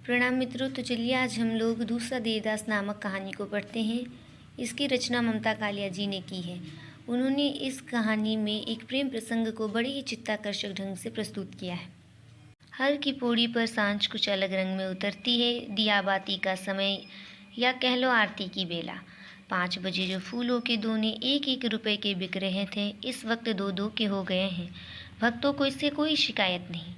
प्रणाम मित्रों। तो चलिए आज हम लोग दूसरा देवदास नामक कहानी को पढ़ते हैं। इसकी रचना ममता कालिया जी ने की है। उन्होंने इस कहानी में एक प्रेम प्रसंग को बड़े ही चित्ताकर्षक ढंग से प्रस्तुत किया है। हर की पौड़ी पर सांझ कुछ अलग रंग में उतरती है। दिया बाती का समय या कह लो आरती की बेला। 5 बजे जो फूलों के दोने 1-1 रुपए के बिक रहे थे, इस वक्त 2-2 के हो गए हैं। भक्तों को इससे कोई शिकायत नहीं।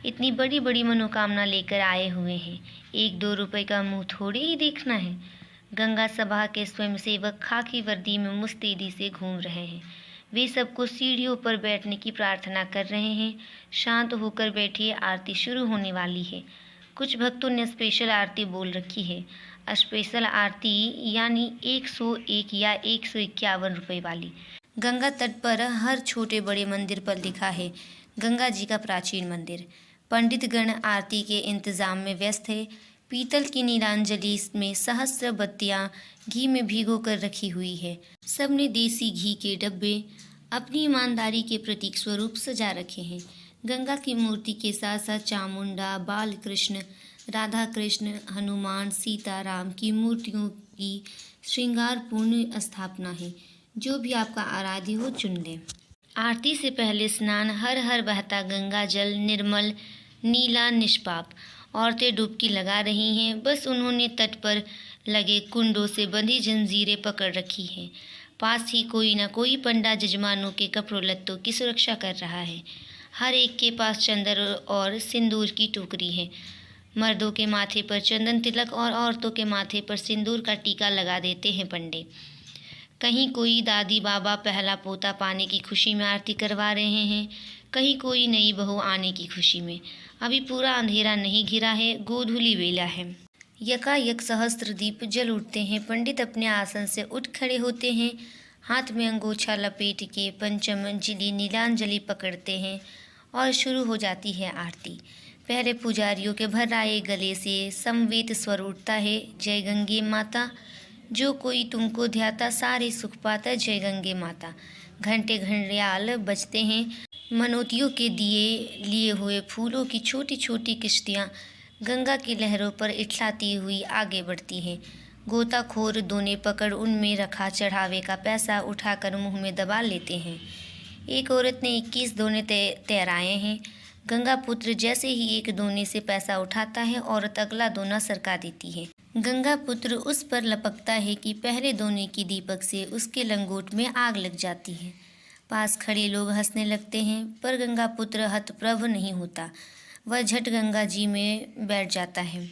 इतनी बड़ी बड़ी मनोकामना लेकर आए हुए हैं। 1-2 रुपए का मुंह थोड़े ही देखना है। गंगा सभा के स्वयंसेवक खाकी वर्दी में मुस्तैदी से घूम रहे हैं। वे सबको सीढ़ियों पर बैठने की प्रार्थना कर रहे हैं। शांत होकर बैठिए, आरती शुरू होने वाली है। कुछ भक्तों ने स्पेशल आरती बोल रखी है। स्पेशल आरती यानी 101 या 151 रुपए वाली। गंगा तट पर हर छोटे बड़े मंदिर पर लिखा है गंगा जी का प्राचीन मंदिर। पंडित गण आरती के इंतजाम में व्यस्त है। पीतल की नीलांजलि में सहस्त्र बत्तियां घी में भिगो कर रखी हुई है। सबने देसी घी के डब्बे अपनी ईमानदारी के प्रतीक स्वरूप सजा रखे हैं। गंगा की मूर्ति के साथ साथ चामुंडा, बाल कृष्ण, राधा कृष्ण, हनुमान, सीता राम की मूर्तियों की श्रृंगारपूर्ण स्थापना है। जो भी आपका आराध्य हो चुन लें। आरती से पहले स्नान। हर हर बहता गंगा जल निर्मल नीला निष्पाप। औरतें डुबकी लगा रही हैं। बस उन्होंने तट पर लगे कुंडों से बंधी जंजीरें पकड़ रखी हैं। पास ही कोई न कोई पंडा जजमानों के कपड़ों लत्तों की सुरक्षा कर रहा है। हर एक के पास चंदन और सिंदूर की टोकरी है। मर्दों के माथे पर चंदन तिलक और औरतों के माथे पर सिंदूर का टीका लगा देते हैं पंडे। कहीं कोई दादी बाबा पहला पोता पाने की खुशी में आरती करवा रहे हैं, कहीं कोई नई बहू आने की खुशी में। अभी पूरा अंधेरा नहीं घिरा है, गोधूली बेला है। यकायक सहस्त्र दीप जल उठते हैं। पंडित अपने आसन से उठ खड़े होते हैं। हाथ में अंगोछा लपेट के पंचमंजलि नीलांजलि पकड़ते हैं और शुरू हो जाती है आरती। पहले पुजारियों के भर्राए गले से समवेत स्वर उठता है, जय गंगे माता। जो कोई तुमको ध्याता सारे सुख पाता, जय गंगे माता। घंटे घड़ियाल बजते हैं। मनोतियों के दिए लिए हुए फूलों की छोटी छोटी किश्तियाँ गंगा की लहरों पर इठलाती हुई आगे बढ़ती हैं। गोताखोर दोने पकड़ उनमें रखा चढ़ावे का पैसा उठाकर मुंह में दबा लेते हैं। एक औरत ने 21 दोने तैराए हैं। गंगा पुत्र जैसे ही एक दोने से पैसा उठाता है, औरत अगला दोना सरका देती है। गंगा पुत्र उस पर लपकता है कि पहले दोने की दीपक से उसके लंगोट में आग लग जाती है। पास खड़े लोग हंसने लगते हैं, पर गंगा पुत्र हतप्रभ नहीं होता। वह झट गंगा जी में बैठ जाता है।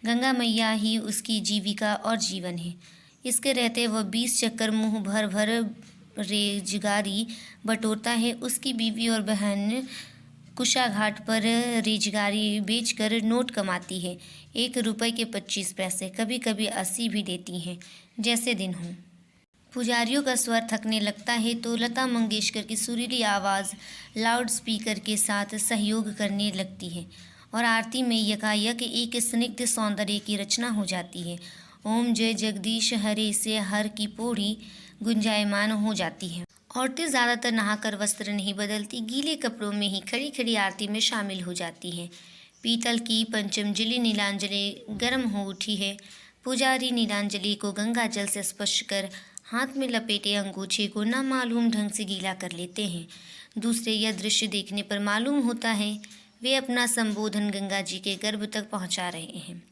गंगा मैया ही उसकी जीविका और जीवन है। इसके रहते वह 20 चक्कर मुंह भर भर रेजगारी बटोरता है। उसकी बीवी और बहन कुशा घाट पर रेजगारी बेचकर नोट कमाती है। 1 रुपए के 25 पैसे, कभी कभी 80 भी देती हैं, जैसे दिन हो। पुजारियों का स्वर थकने लगता है तो लता मंगेशकर की सुरीली आवाज़ लाउड स्पीकर के साथ सहयोग करने लगती है और आरती में यकायक एक स्निग्ध सौंदर्य की रचना हो जाती है। ओम जय जगदीश हरे से हर की पौड़ी गुंजायमान हो जाती है। औरतें ज़्यादातर नहाकर वस्त्र नहीं बदलती, गीले कपड़ों में ही खड़ी खड़ी आरती में शामिल हो जाती हैं। पीतल की पंचमजलि नीलांजलि गर्म हो उठी है। पुजारी नीलांजलि को गंगा जल से स्पर्श कर हाथ में लपेटे अंगूछे को नामालूम ढंग से गीला कर लेते हैं। दूसरे यह दृश्य देखने पर मालूम होता है वे अपना संबोधन गंगा जी के गर्भ तक पहुंचा रहे हैं।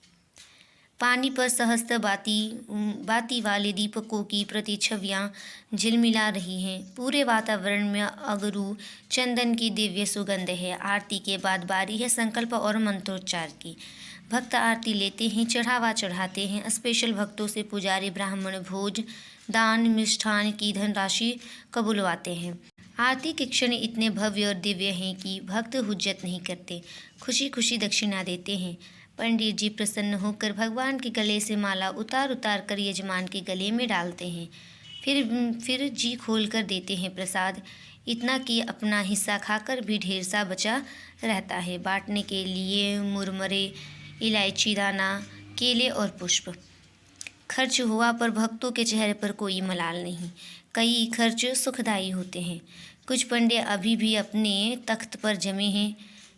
पानी पर सहस्त्र बाती वाले दीपकों की प्रतिछवियाँ झिलमिला रही हैं। पूरे वातावरण में अगरू चंदन की दिव्य सुगंध है। आरती के बाद बारी है संकल्प और मंत्रोच्चार की। भक्त आरती लेते हैं, चढ़ावा चढ़ाते हैं। स्पेशल भक्तों से पुजारी ब्राह्मण भोज दान मिष्ठान की धनराशि कबूलवाते हैं। आरती के क्षण इतने भव्य और दिव्य हैं कि भक्त हुज्जत नहीं करते, खुशी खुशी दक्षिणा देते हैं। पंडित जी प्रसन्न होकर भगवान के गले से माला उतार उतार कर यजमान के गले में डालते हैं। फिर जी खोल कर देते हैं प्रसाद। इतना कि अपना हिस्सा खाकर भी ढेर सा बचा रहता है। बांटने के लिए मुरमरे, इलायची दाना, केले और पुष्प। खर्च हुआ पर भक्तों के चेहरे पर कोई मलाल नहीं। कई खर्च सुखदायी होते हैं। कुछ पंडे अभी भी अपने तख्त पर जमे हैं।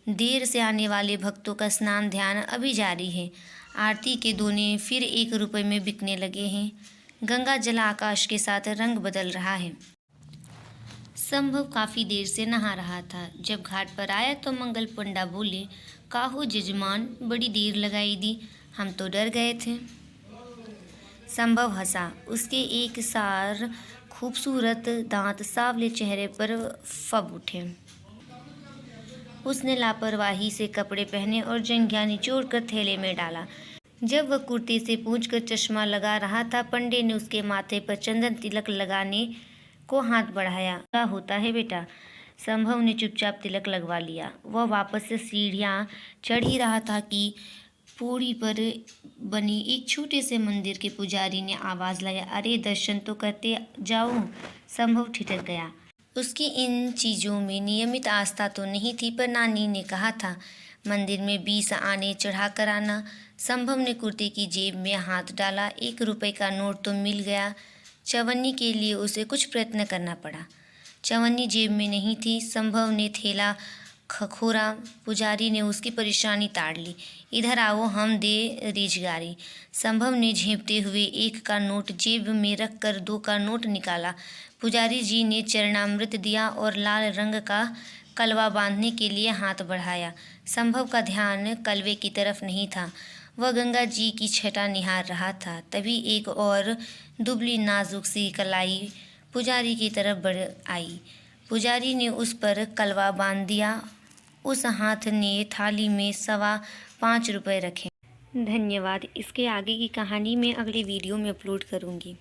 देर से आने वाले भक्तों का स्नान ध्यान अभी जारी है। आरती के दोने फिर 1 रुपये में बिकने लगे हैं। गंगा जल आकाश के साथ रंग बदल रहा है। संभव काफ़ी देर से नहा रहा था। जब घाट पर आया तो मंगल पंडा बोले, काहो जजमान, बड़ी देर लगाई दी, हम तो डर गए थे। संभव हंसा। उसके एक सार खूबसूरत दांत सांवले चेहरे पर फब उठे। उसने लापरवाही से कपड़े पहने और जंघिया निचोड़कर थैले में डाला। जब वह कुर्ते से पूंछकर चश्मा लगा रहा था, पंडे ने उसके माथे पर चंदन तिलक लगाने को हाथ बढ़ाया। क्या होता है बेटा? संभव ने चुपचाप तिलक लगवा लिया। वह वापस से सीढ़ियाँ चढ़ ही रहा था कि पौड़ी पर बनी एक छोटे से मंदिर के पुजारी ने आवाज़ लगाई, अरे दर्शन तो करते जाओ। संभव ठिठक गया। उसकी इन चीज़ों में नियमित आस्था तो नहीं थी, पर नानी ने कहा था मंदिर में 20 आने चढ़ा कर आना। संभव ने कुर्ते की जेब में हाथ डाला। 1 रुपये का नोट तो मिल गया। चवन्नी के लिए उसे कुछ प्रयत्न करना पड़ा। चवन्नी जेब में नहीं थी। संभव ने थैला खखोरा। पुजारी ने उसकी परेशानी ताड़ ली। इधर आओ, हम दे रेजगारी। संभव ने झेंपते हुए 1 का नोट जेब में रख कर 2 का नोट निकाला। पुजारी जी ने चरणामृत दिया और लाल रंग का कलवा बांधने के लिए हाथ बढ़ाया। संभव का ध्यान कलवे की तरफ नहीं था। वह गंगा जी की छटा निहार रहा था। तभी एक और दुबली नाजुक सी कलाई पुजारी की तरफ बढ़ आई। पुजारी ने उस पर कलवा बांध दिया। उस हाथ ने थाली में 5.25 रुपये रखे। धन्यवाद। इसके आगे की कहानी मैं अगले वीडियो में अपलोड करूँगी।